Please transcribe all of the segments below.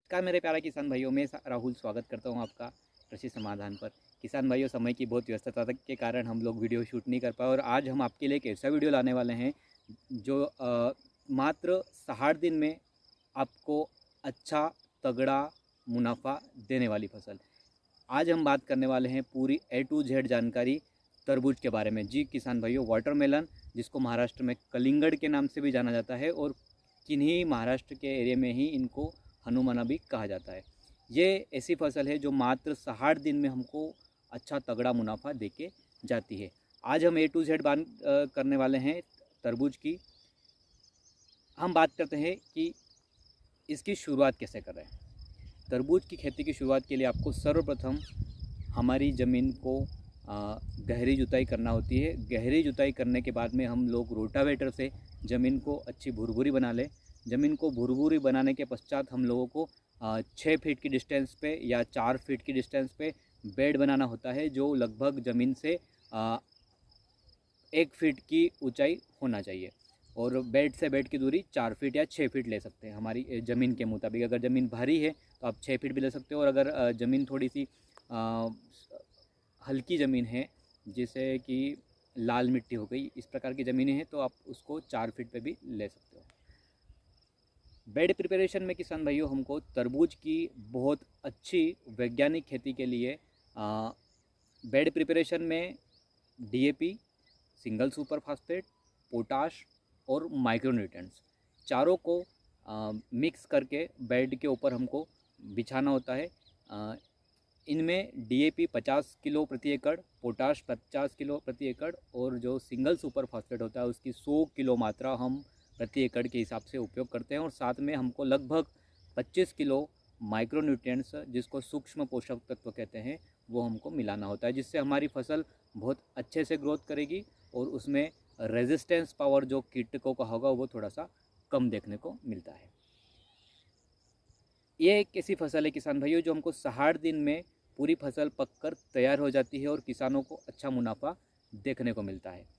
नमस्कार मेरे प्यारे किसान भाइयों, मैं राहुल स्वागत करता हूं आपका कृषि समाधान पर। किसान भाइयों, समय की बहुत व्यस्तता के कारण हम लोग वीडियो शूट नहीं कर पाए और आज हम आपके लिए एक ऐसा वीडियो लाने वाले हैं जो मात्र 60 दिन में आपको अच्छा तगड़ा मुनाफा देने वाली फसल। आज हम बात करने वाले हैं पूरी A to Z जानकारी तरबूज के बारे में। जी किसान भाइयों, वाटरमेलन जिसको महाराष्ट्र में कलिंगड़ के नाम से भी जाना जाता है और किन्हीं महाराष्ट्र के एरिया में ही इनको हनुमाना भी कहा जाता है। ये ऐसी फसल है जो मात्र 60 दिन में हमको अच्छा तगड़ा मुनाफा देके जाती है। आज हम A to Z बात करने वाले हैं तरबूज की। हम बात करते हैं कि इसकी शुरुआत कैसे करें। तरबूज की खेती की शुरुआत के लिए आपको सर्वप्रथम हमारी ज़मीन को गहरी जुताई करना होती है। गहरी जुताई करने के बाद में हम लोग रोटावेटर से ज़मीन को अच्छी भुरभुरी बना लें। ज़मीन को भुरभुरी बनाने के पश्चात हम लोगों को 6 फीट की डिस्टेंस पे या 4 फीट की डिस्टेंस पे बेड बनाना होता है, जो लगभग ज़मीन से 1 फीट की ऊंचाई होना चाहिए। और बेड से बेड की दूरी 4 फीट या 6 फीट ले सकते हैं हमारी ज़मीन के मुताबिक। अगर ज़मीन भारी है तो आप 6 फीट भी ले सकते हो, और अगर ज़मीन थोड़ी सी हल्की ज़मीन है जैसे कि लाल मिट्टी हो गई, इस प्रकार की ज़मीनें हैं, तो आप उसको 4 फीट पे भी ले सकते हो। बेड प्रिपरेशन में किसान भाइयों, हमको तरबूज की बहुत अच्छी वैज्ञानिक खेती के लिए बेड प्रिपरेशन में DAP, single super phosphate, potash और माइक्रोन्यूट्रिएंट्स चारों को मिक्स करके बेड के ऊपर हमको बिछाना होता है। इनमें DAP 50 किलो प्रति एकड़, पोटाश 50 किलो प्रति एकड़ और जो सिंगल सुपर फास्फेट होता है उसकी 100 किलो मात्रा हम प्रति एकड़ के हिसाब से उपयोग करते हैं। और साथ में हमको लगभग 25 किलो माइक्रोन्यूट्रिएंट्स, जिसको सूक्ष्म पोषक तत्व कहते हैं, वो हमको मिलाना होता है, जिससे हमारी फसल बहुत अच्छे से ग्रोथ करेगी और उसमें रेजिस्टेंस पावर जो कीटकों का होगा वो थोड़ा सा कम देखने को मिलता है। ये एक ऐसी फसल है किसान भाइयों जो हमको 60 दिन में पूरी फसल पककर तैयार हो जाती है और किसानों को अच्छा मुनाफा देखने को मिलता है।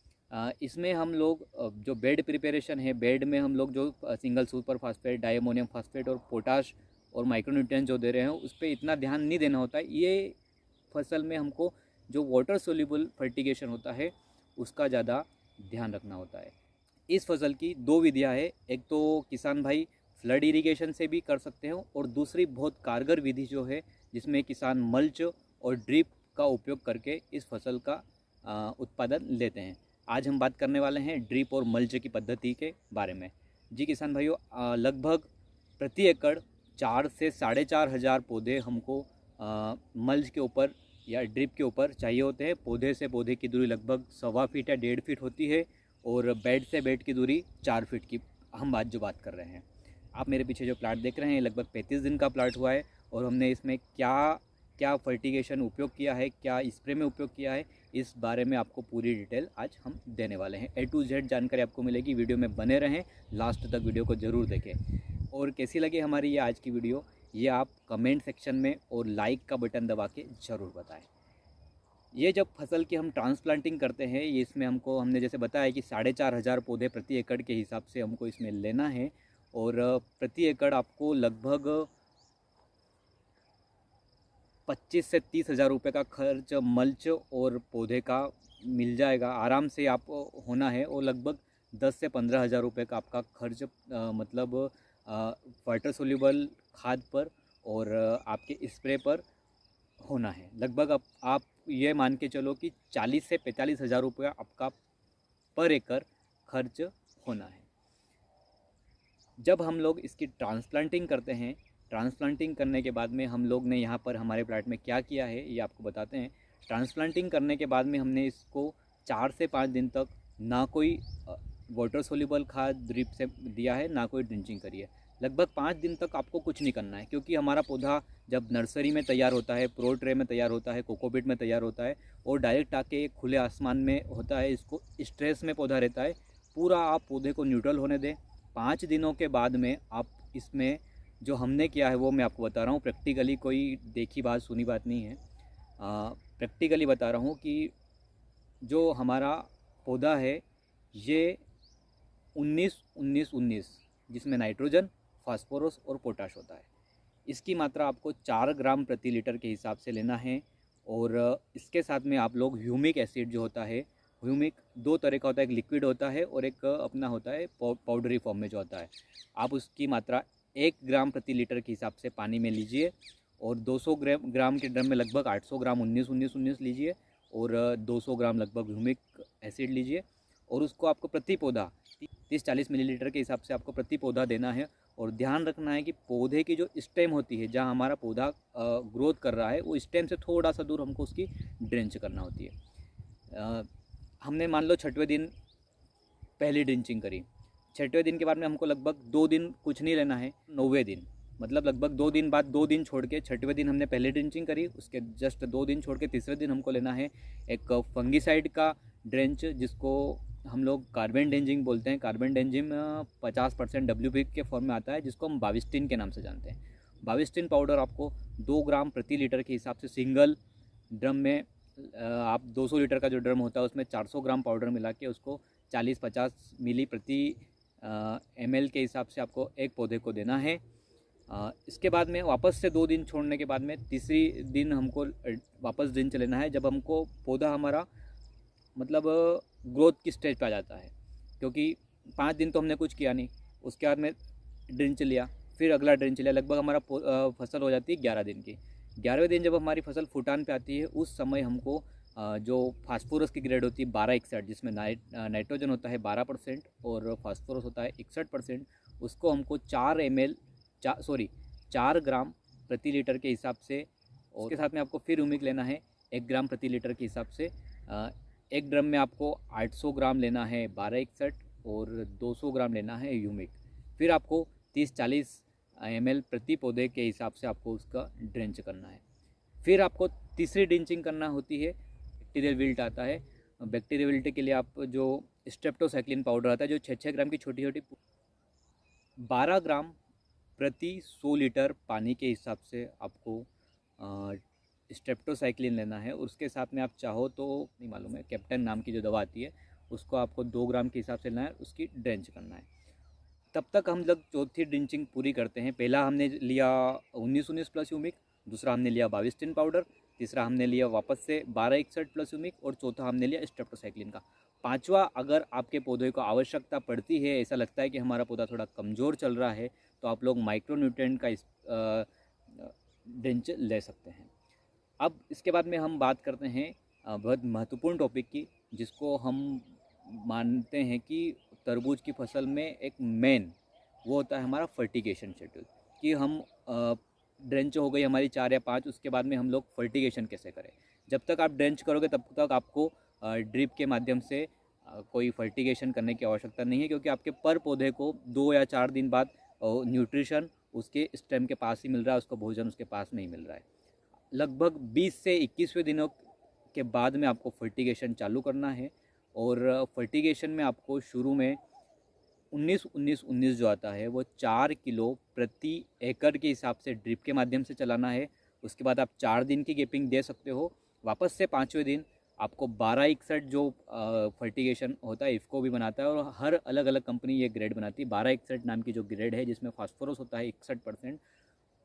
इसमें हम लोग जो बेड प्रिपरेशन है, बेड में हम लोग जो single super phosphate, diammonium phosphate और पोटाश और माइक्रोन्यूट्रिएंट जो दे रहे हैं उस पर इतना ध्यान नहीं देना होता है। ये फसल में हमको जो वाटर सोल्यूबल फर्टिगेशन होता है उसका ज़्यादा ध्यान रखना होता है। इस फसल की 2 विधियाँ है। एक तो किसान भाई फ्लड इरिगेशन से भी कर सकते हैं और दूसरी बहुत कारगर विधि जो है जिसमें किसान मल्च और ड्रिप का उपयोग करके इस फसल का उत्पादन लेते हैं। आज हम बात करने वाले हैं ड्रिप और मल्च की पद्धति के बारे में। जी किसान भाइयों, लगभग प्रति एकड़ 4 से 4,500 पौधे हमको मल्च के ऊपर या ड्रिप के ऊपर चाहिए होते हैं। पौधे से पौधे की दूरी लगभग 1.25 फीट या 1.5 फीट होती है और बेड से बेड की दूरी 4 फीट की हम बात कर रहे हैं। आप मेरे पीछे जो प्लाट देख रहे हैं लगभग 35 दिन का प्लाट हुआ है और हमने इसमें क्या क्या फर्टिगेशन उपयोग किया है, क्या स्प्रे में उपयोग किया है, इस बारे में आपको पूरी डिटेल आज हम देने वाले हैं। A to Z जानकारी आपको मिलेगी। वीडियो में बने रहें, लास्ट तक वीडियो को ज़रूर देखें। और कैसी लगी हमारी ये आज की वीडियो, ये आप कमेंट सेक्शन में और लाइक का बटन दबा के ज़रूर बताएं। ये जब फसल की हम ट्रांसप्लांटिंग करते हैं, ये इसमें हमने जैसे बताया कि 4,500 पौधे प्रति एकड़ के हिसाब से हमको इसमें लेना है और प्रति एकड़ आपको लगभग 25 से 30 हज़ार रुपये का खर्च मल्च और पौधे का मिल जाएगा आराम से। आप होना है और लगभग 10 से 15 हज़ार रुपये का आपका खर्च मतलब वाटर सोल्यूबल खाद पर और आपके स्प्रे पर होना है। लगभग आप ये मान के चलो कि 40 से 45 हज़ार रुपया आपका पर एकड़ खर्च होना है। जब हम लोग इसकी ट्रांसप्लांटिंग करते हैं, ट्रांसप्लांटिंग करने के बाद में हम लोग ने यहाँ पर हमारे प्लाट में क्या किया है ये आपको बताते हैं। ट्रांसप्लांटिंग करने के बाद में हमने इसको 4 से 5 दिन तक ना कोई वाटर सोल्यूबल खाद ड्रिप से दिया है, ना कोई ड्रिंचिंग करी है। लगभग 5 दिन तक आपको कुछ नहीं करना है, क्योंकि हमारा पौधा जब नर्सरी में तैयार होता है, प्रो ट्रे में तैयार होता है, कोकोपीट में तैयार होता है और डायरेक्ट आके खुले आसमान में होता है, इसको स्ट्रेस में पौधा रहता है। पूरा आप पौधे को न्यूट्रल होने दें। 5 दिनों के बाद में आप इसमें जो हमने किया है वो मैं आपको बता रहा हूँ। प्रैक्टिकली कोई देखी बात सुनी बात नहीं है, प्रैक्टिकली बता रहा हूँ कि जो हमारा पौधा है ये 19-19-19 जिसमें नाइट्रोजन, फास्फोरस और पोटाश होता है। इसकी मात्रा आपको 4 ग्राम प्रति लीटर के हिसाब से लेना है। और इसके साथ में आप लोग ह्यूमिक एसिड जो होता है, ह्यूमिक दो तरह का होता है, एक लिक्विड होता है और एक अपना होता है पाउडरी फॉर्म में जो होता है। आप उसकी मात्रा 1 ग्राम प्रति लीटर के हिसाब से पानी में लीजिए और 200 ग्राम के ड्रम में लगभग 800 ग्राम 19-19-19 लीजिए और 200 ग्राम लगभग ह्यूमिक एसिड लीजिए और उसको आपको प्रति पौधा 30-40 मिलीलीटर के हिसाब से आपको प्रति पौधा देना है। और ध्यान रखना है कि पौधे की जो स्टेम होती है, जहाँ हमारा पौधा ग्रोथ कर रहा है, वो स्टेम से थोड़ा सा दूर हमको उसकी ड्रेंच करना होती है। हमने मान लो 6वें दिन पहली ड्रिंचिंग करी, 6वें दिन के बाद में हमको लगभग 2 दिन कुछ नहीं लेना है। 9वें दिन मतलब लगभग 2 दिन बाद 2 दिन छोड़ के 6वें दिन हमने पहले ड्रिंचिंग करी, उसके जस्ट 2 दिन छोड़ के तीसरे दिन हमको लेना है एक फंगीसाइड का ड्रेंच, जिसको हम लोग कार्बेंडेजिम बोलते हैं। कार्बेंडेजिम 50% WP के फॉर्म में आता है, जिसको हम बाविस्टिन के नाम से जानते हैं। बाविस्टिन पाउडर आपको 2 ग्राम प्रति लीटर के हिसाब से सिंगल ड्रम में, आप 200 लीटर का जो ड्रम होता है उसमें 400 ग्राम पाउडर मिला के उसको 40-50 मिली प्रति ml के हिसाब से आपको एक पौधे को देना है। इसके बाद में वापस से 2 दिन छोड़ने के बाद में तीसरी दिन हमको वापस ड्रिंच लेना है, जब हमको पौधा हमारा मतलब ग्रोथ की स्टेज पे आ जाता है। क्योंकि 5 दिन तो हमने कुछ किया नहीं, उसके बाद में ड्रिंच लिया, फिर अगला ड्रिंच लिया, लगभग हमारा फसल हो जाती है 11 दिन की। 11वें दिन जब हमारी फसल फुटान पे आती है, उस समय हमको जो फास्फोरस की ग्रेड होती है 12-61, जिसमें नाइट्रोजन होता है 12% और फास्फोरस होता है 61%, उसको हमको 4 ग्राम प्रति लीटर के हिसाब से, और उसके साथ में आपको फिर ह्यूमिक लेना है 1 ग्राम प्रति लीटर के हिसाब से। एक ड्रम में आपको 800 ग्राम लेना है 12-61 और 200 ग्राम लेना है ह्यूमिक। फिर आपको 30-40 ml प्रति पौधे के हिसाब से आपको उसका ड्रेंच करना है। फिर आपको तीसरी ड्रिंचिंग करना होती है। बैक्टीरियल विल्ट आता है, बैक्टीरियल विल्ट के लिए आप जो स्ट्रेप्टोसाइक्लिन पाउडर आता है, जो 6-6 ग्राम की छोटी छोटी 12 ग्राम प्रति 100 लीटर पानी के हिसाब से आपको स्ट्रेप्टोसाइक्लिन लेना है। उसके साथ में आप चाहो तो, नहीं मालूम है, कैप्टन नाम की जो दवा आती है उसको आपको 2 ग्राम के हिसाब से लेना है, उसकी ड्रेंच करना है। तब तक हम लोग चौथी ड्रिंचिंग पूरी करते हैं। पहला हमने लिया 19-19 प्लस ह्यूमिक, दूसरा हमने लिया बाविस्टिन पाउडर, तीसरा हमने लिया वापस से 12-61 प्लस ह्यूमिक और चौथा हमने लिया स्ट्रेप्टोसाइक्लिन का। पांचवा, अगर आपके पौधे को आवश्यकता पड़ती है, ऐसा लगता है कि हमारा पौधा थोड़ा कमज़ोर चल रहा है, तो आप लोग माइक्रोन्यूट्रिएंट का ड्रिंच ले सकते हैं। अब इसके बाद में हम बात करते हैं बहुत महत्वपूर्ण टॉपिक की, जिसको हम मानते हैं कि तरबूज की फसल में एक मेन वो होता है हमारा फर्टिगेशन शेड्यूल, कि हम ड्रेंच हो गई हमारी 4 या 5, उसके बाद में हम लोग फर्टिगेशन कैसे करें। जब तक आप ड्रेंच करोगे तब तक आपको ड्रिप के माध्यम से कोई फर्टिगेशन करने की आवश्यकता नहीं है, क्योंकि आपके पर पौधे को 2 या 4 दिन बाद न्यूट्रिशन उसके स्टेम के पास ही मिल रहा है, उसको भोजन उसके पास नहीं मिल रहा है। लगभग 20 से 21वें दिनों के बाद में आपको फर्टिगेशन चालू करना है। और फर्टिगेशन में आपको शुरू में 19-19-19 जो आता है वो 4 किलो प्रति एकड़ के हिसाब से ड्रिप के माध्यम से चलाना है। उसके बाद आप 4 दिन की गैपिंग दे सकते हो। वापस से 5वें दिन आपको 12-61 जो फर्टिगेशन होता है, इफ़को भी बनाता है और हर अलग अलग कंपनी ये ग्रेड बनाती है। 12-61 नाम की जो ग्रेड है, जिसमें फास्फोरस होता है 61%,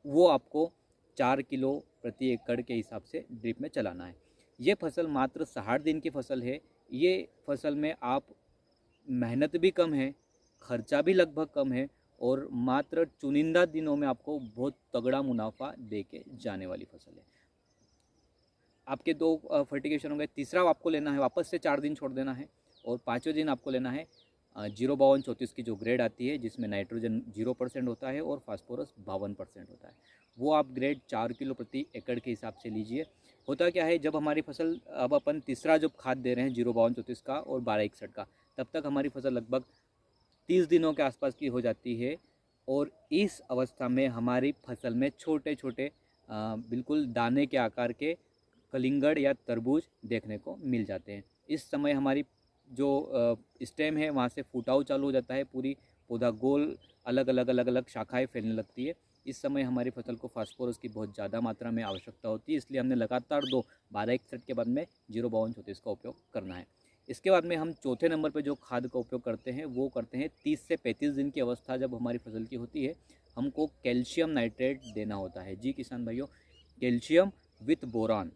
वो आपको 4 किलो प्रति एकड़ के हिसाब से ड्रिप में चलाना है। ये फसल मात्र 60 दिन की फसल है। ये फसल में आप मेहनत भी कम है, खर्चा भी लगभग कम है और मात्र चुनिंदा दिनों में आपको बहुत तगड़ा मुनाफा दे के जाने वाली फसल है। आपके 2 फर्टिगेशन हो गए। तीसरा आपको लेना है, वापस से 4 दिन छोड़ देना है और 5वें दिन आपको लेना है 052-34 की जो ग्रेड आती है, जिसमें नाइट्रोजन 0% होता है और फास्फोरस 52% होता है। वो आप ग्रेड 4 किलो प्रति एकड़ के हिसाब से लीजिए। होता क्या है, जब हमारी फसल, अब अपन तीसरा जो खाद दे रहे हैं 052-34 का और 12-61 का, तब तक हमारी फसल लगभग 30 दिनों के आसपास की हो जाती है। और इस अवस्था में हमारी फसल में छोटे छोटे बिल्कुल दाने के आकार के कलिंगड़ या तरबूज देखने को मिल जाते हैं। इस समय हमारी जो स्टेम है वहाँ से फुटाव चालू हो जाता है, पूरी पौधा गोल अलग अलग शाखाएं फैलने लगती है। इस समय हमारी फसल को फास्फोरस की बहुत ज़्यादा मात्रा में आवश्यकता होती है, इसलिए हमने लगातार 12-61 के बाद में 052-34 का उपयोग करना है। इसके बाद में हम चौथे नंबर पर जो खाद का उपयोग करते हैं वो करते हैं 30 से 35 दिन की अवस्था जब हमारी फसल की होती है, हमको कैल्शियम नाइट्रेट देना होता है। जी किसान भाइयों, कैल्शियम विथ बोरान,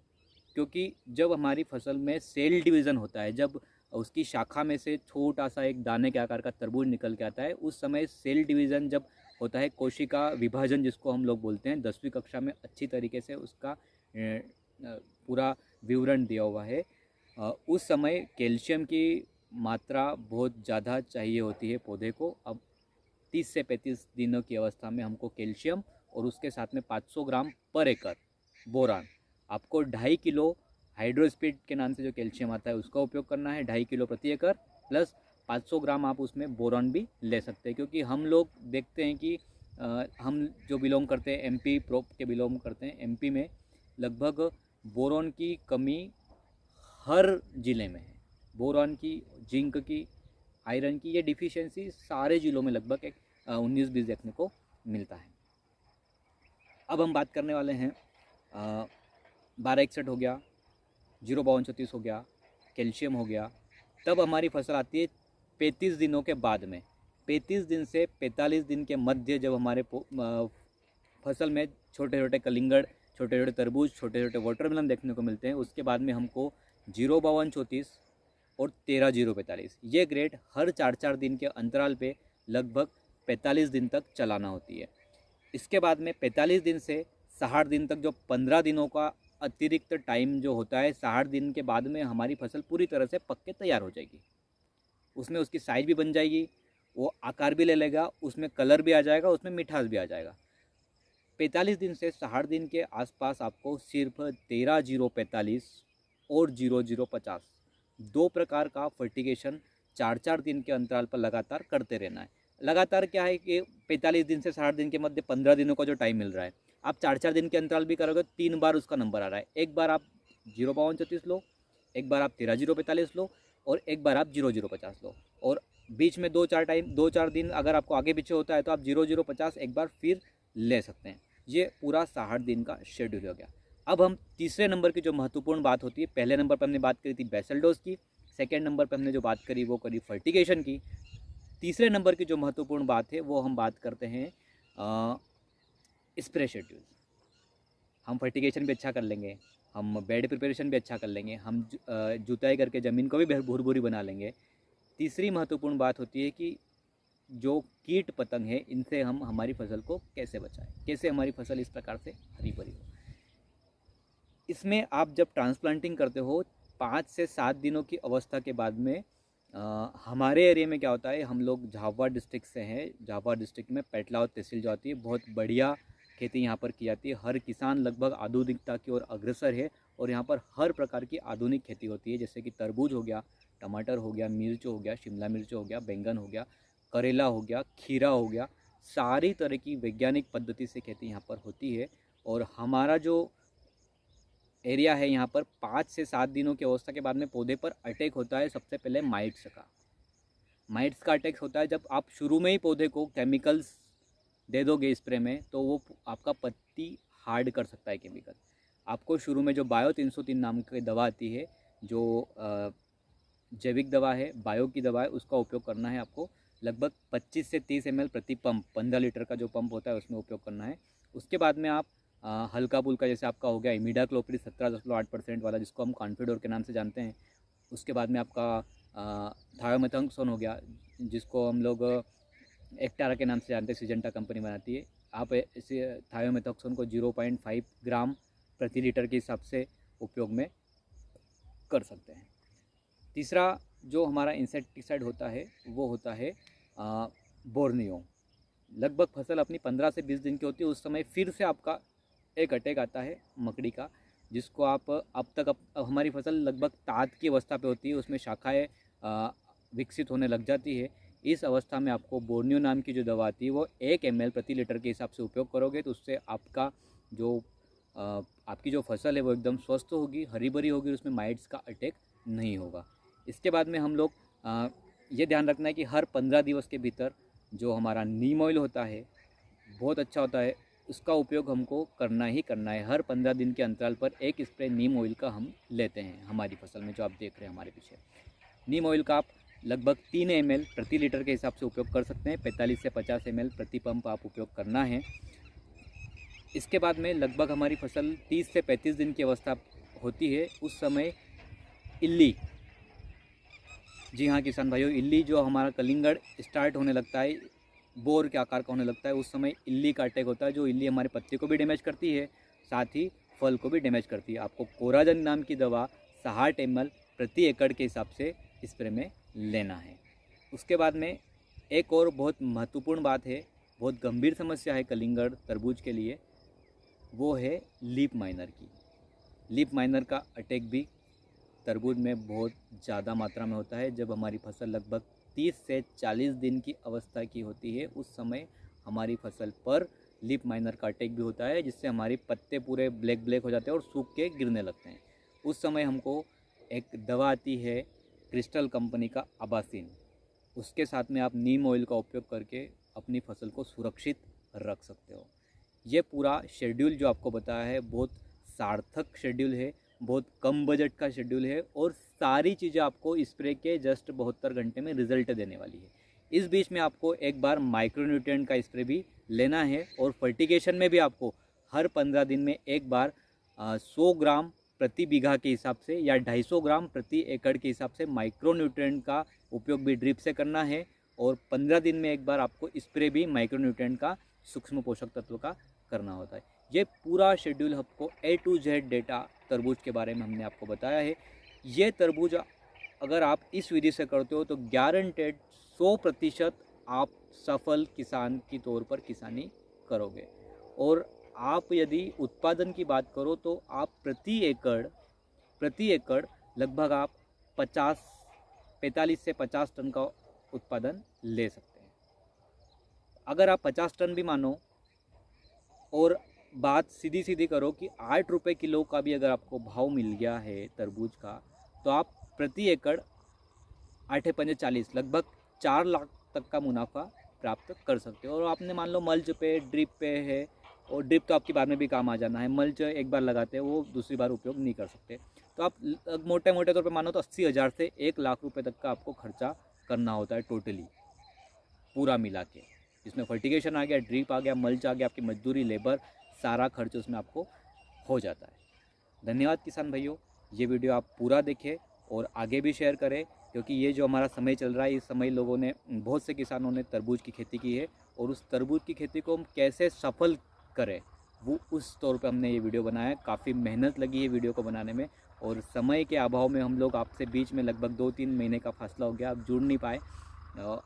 क्योंकि जब हमारी फसल में सेल डिवीज़न होता है, जब उसकी शाखा में से छोटा सा एक दाने के आकार का तरबूज निकल के आता है, उस समय सेल डिवीज़न जब होता है, कोशिका विभाजन जिसको हम लोग बोलते हैं, 10वीं कक्षा में अच्छी तरीके से उसका पूरा विवरण दिया हुआ है। उस समय कैल्शियम की मात्रा बहुत ज़्यादा चाहिए होती है पौधे को। अब 30 से 35 दिनों की अवस्था में हमको कैल्शियम और उसके साथ में 500 ग्राम पर एकड़ बोरान, आपको 2.5 किलो हाइड्रोस्पीड के नाम से जो कैल्शियम आता है उसका उपयोग करना है, 2.5 किलो प्रति एकड़, प्लस 500 ग्राम आप उसमें बोरान भी ले सकते हैं। क्योंकि हम लोग देखते हैं कि हम जो बिलोंग करते हैं एमपी प्रोप के बिलोंग करते हैं, एमपी में लगभग बोरान की कमी हर ज़िले में है। बोरान की, जिंक की, आयरन की, ये डिफिशियंसी सारे ज़िलों में लगभग एक 19-20 देखने को मिलता है। अब हम बात करने वाले हैं 1261 हो गया, 05234 हो गया, कैल्शियम हो गया। तब हमारी फसल आती है 35 दिनों के बाद में। 35 दिन से 45 दिन के मध्य जब हमारे फसल में छोटे छोटे कलिंगड़, छोटे छोटे तरबूज, छोटे छोटे वाटरमेलन देखने को मिलते हैं, उसके बाद में हमको 05234 और 13-045 ये ग्रेड हर 4-4 दिन के अंतराल पे लगभग 45 दिन तक चलाना होती है। इसके बाद में 45 दिन से 60 दिन तक जो 15 दिनों का अतिरिक्त टाइम जो होता है, 60 दिन के बाद में हमारी फसल पूरी तरह से पक के तैयार हो जाएगी। उसमें उसकी साइज़ भी बन जाएगी, वो आकार भी ले लेगा, उसमें कलर भी आ जाएगा, उसमें मिठास भी आ जाएगा। 45 दिन से 60 दिन के आसपास आपको सिर्फ 13-045 और 0-050 2 प्रकार का फर्टिगेशन 4-4 दिन के अंतराल पर लगातार करते रहना है। लगातार क्या है कि 45 दिन से 60 दिन के मध्य 15 दिनों का जो टाइम मिल रहा है, आप 4-4 दिन के अंतराल भी करोगे, 3 बार उसका नंबर आ रहा है। एक बार आप 05234 लो, एक बार आप 13-045 लो और एक बार आप 0-050 लो, और बीच में 2-4 दिन अगर आपको आगे पीछे होता है तो आप 0-050 एक बार फिर ले सकते हैं। ये पूरा 60 दिन का शेड्यूल हो गया। अब हम तीसरे नंबर की जो महत्वपूर्ण बात होती है, पहले नंबर पर हमने बात करी थी बेसल डोज की, सेकेंड नंबर पर हमने जो बात करी वो करी फर्टिगेशन की। तीसरे नंबर की जो महत्वपूर्ण बात है वो हम बात करते हैं स्प्रे शेड्यूल। हम फर्टिगेशन भी अच्छा कर लेंगे, हम बेड प्रिपरेशन भी अच्छा कर लेंगे, हम जुताई करके ज़मीन को भी भुरभुरी बना लेंगे। तीसरी महत्वपूर्ण बात होती है कि जो कीट पतंग है, इनसे हम हमारी फसल को कैसे बचाएं, कैसे हमारी फसल इस प्रकार से हरी भरी हो। इसमें आप जब ट्रांसप्लांटिंग करते हो 5 से 7 दिनों की अवस्था के बाद में हमारे एरिया में क्या होता है, हम लोग झाबुआ डिस्ट्रिक्ट से हैं। झाबुआ डिस्ट्रिक्ट में पेटलाव तहसील जो आती है, बहुत बढ़िया खेती यहाँ पर की जाती है। हर किसान लगभग आधुनिकता की ओर अग्रसर है और यहाँ पर हर प्रकार की आधुनिक खेती होती है, जैसे कि तरबूज हो गया, टमाटर हो गया, मिर्च हो गया, शिमला मिर्च हो गया, बैंगन हो गया, करेला हो गया, खीरा हो गया, सारी तरह की वैज्ञानिक पद्धति से खेती यहाँ पर होती है। और हमारा जो एरिया है यहाँ पर 5 से 7 दिनों की अवस्था के बाद में पौधे पर अटैक होता है सबसे पहले माइट्स का अटैक होता है। जब आप शुरू में ही पौधे को केमिकल्स दे दोगे स्प्रे में, तो वो आपका पत्ती हार्ड कर सकता है केमिकल। आपको शुरू में जो बायो 303 नाम की दवा आती है, जो जैविक दवा है, बायो की दवा है, उसका उपयोग करना है आपको। लगभग 25 से 30 ml प्रति पंप, 15 लीटर का जो पंप होता है उसमें उपयोग करना है। उसके बाद में आप हल्का फुल्का, जैसे आपका हो गया इमिडाक्लोप्रिड 17.8% वाला, जिसको हम कॉन्फिडोर के नाम से जानते हैं। उसके बाद में आपका थायोमेथाक्सोन हो गया, जिसको हम लोग एक्टारा के नाम से जानते हैं, सिजेंटा कंपनी बनाती है। आप इसे थायोमेथाक्सोन को 0.5 ग्राम प्रति लीटर के हिसाब से उपयोग में कर सकते हैं। तीसरा जो हमारा इंसेक्टिसाइड होता है वो होता है बोर्नियो। लगभग फसल अपनी 15 से 20 दिन की होती है, उस समय फिर से आपका एक अटैक आता है मकड़ी का, जिसको आप अब हमारी फसल लगभग ताँत की अवस्था पे होती है, उसमें शाखाएं विकसित होने लग जाती है। इस अवस्था में आपको बोर्नियो नाम की जो दवा आती है वो 1 ml प्रति लीटर के हिसाब से उपयोग करोगे, तो उससे आपका जो आपकी जो फसल है वो एकदम स्वस्थ होगी, हरी भरी होगी, उसमें माइट्स का अटैक नहीं होगा। इसके बाद में हम लोग ये ध्यान रखना है कि हर 15 दिवस के भीतर जो हमारा नीम ऑयल होता है, बहुत अच्छा होता है, उसका उपयोग हमको करना ही करना है। हर 15 दिन के अंतराल पर एक स्प्रे नीम ऑयल का हम लेते हैं हमारी फसल में, जो आप देख रहे हैं हमारे पीछे। नीम ऑयल का आप लगभग 3 ml प्रति लीटर के हिसाब से उपयोग कर सकते हैं। 45 से 50 ml प्रति पंप आप उपयोग करना है। इसके बाद में लगभग हमारी फसल 30 से 35 दिन की अवस्था होती है। उस समय इल्ली, जी हाँ किसान भाइयों, इल्ली जो हमारा कलिंगड़ स्टार्ट होने लगता है, बोर के आकार का होने लगता है, उस समय इल्ली का अटैक होता है। जो इल्ली हमारे पत्ते को भी डैमेज करती है, साथ ही फल को भी डैमेज करती है। आपको कोराजन नाम की दवा 60 ml प्रति एकड़ के हिसाब से स्प्रे में लेना है। उसके बाद में एक और बहुत महत्वपूर्ण बात है, बहुत गंभीर समस्या है कलिंगड़ तरबूज के लिए, वो है लीफ माइनर की। लीफ माइनर का अटैक भी तरबूज में बहुत ज़्यादा मात्रा में होता है। जब हमारी फसल लगभग 30 से 40 दिन की अवस्था की होती है, उस समय हमारी फसल पर लीफ माइनर का अटैक भी होता है, जिससे हमारे पत्ते पूरे ब्लैक ब्लैक हो जाते हैं और सूख के गिरने लगते हैं। उस समय हमको एक दवा आती है क्रिस्टल कंपनी का अबासिन, उसके साथ में आप नीम ऑयल का उपयोग करके अपनी फसल को सुरक्षित रख सकते हो। ये पूरा शेड्यूल जो आपको बताया है बहुत सार्थक शेड्यूल है, बहुत कम बजट का शेड्यूल है और सारी चीज़ें आपको स्प्रे के जस्ट 72 घंटे में रिजल्ट देने वाली है। इस बीच में आपको एक बार माइक्रोन्यूट्रिएंट का स्प्रे भी लेना है और फर्टिगेशन में भी आपको हर 15 दिन में एक बार 100 ग्राम प्रति बीघा के हिसाब से या 250 ग्राम प्रति एकड़ के हिसाब से माइक्रोन्यूट्रिएंट का उपयोग भी ड्रिप से करना है। और 15 दिन में एक बार आपको स्प्रे भी माइक्रोन्यूट्रिएंट का, सूक्ष्म पोषक तत्व का करना होता है। ये पूरा शेड्यूल आपको A to Z डेटा तरबूज के बारे में हमने आपको बताया है। ये तरबूज अगर आप इस विधि से करते हो तो गारंटेड 100% आप सफल किसान की तौर पर किसानी करोगे। और आप यदि उत्पादन की बात करो तो आप प्रति एकड़ लगभग आप 45 से 50 टन का उत्पादन ले सकते हैं। अगर आप 50 टन भी मानो और बात सीधी सीधी करो कि 8 रुपये किलो का भी अगर आपको भाव मिल गया है तरबूज का, तो आप प्रति एकड़ 8×5=40 लगभग 4 लाख तक का मुनाफा प्राप्त कर सकते हो। और आपने मान लो मल्च पे, ड्रिप पे है, और ड्रिप तो आपकी बाद में भी काम आ जाना है, मल्च एक बार लगाते हैं वो दूसरी बार उपयोग नहीं कर सकते। तो आप मोटे तौर पे मानो तो 80,000 से 1 लाख रुपए तक का आपको खर्चा करना होता है टोटली पूरा मिला के। इसमें फर्टिगेशन आ गया, ड्रिप आ गया, मल्च आ गया, आपकी मजदूरी, लेबर, सारा खर्च उसमें आपको हो जाता है। धन्यवाद किसान भाइयों, ये वीडियो आप पूरा देखें और आगे भी शेयर करें, क्योंकि ये जो हमारा समय चल रहा है, इस समय लोगों ने, बहुत से किसानों ने तरबूज की खेती की है और उस तरबूज की खेती को हम कैसे सफल करें वो उस तौर पे हमने ये वीडियो बनाया है। काफ़ी मेहनत लगी है वीडियो को बनाने में और समय के अभाव में हम लोग आपसे बीच में लगभग 2-3 महीने का फासला हो गया, आप जुड़ नहीं पाए।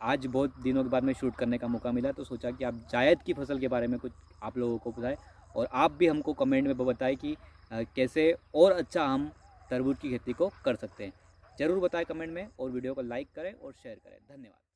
आज बहुत दिनों के बाद में शूट करने का मौका मिला, तो सोचा कि आप जायद की फसल के बारे में कुछ आप लोगों को बताएं और आप भी हमको कमेंट में बताएं कि कैसे और अच्छा हम तरबूज की खेती को कर सकते हैं। ज़रूर बताएं कमेंट में और वीडियो को लाइक करें और शेयर करें। धन्यवाद।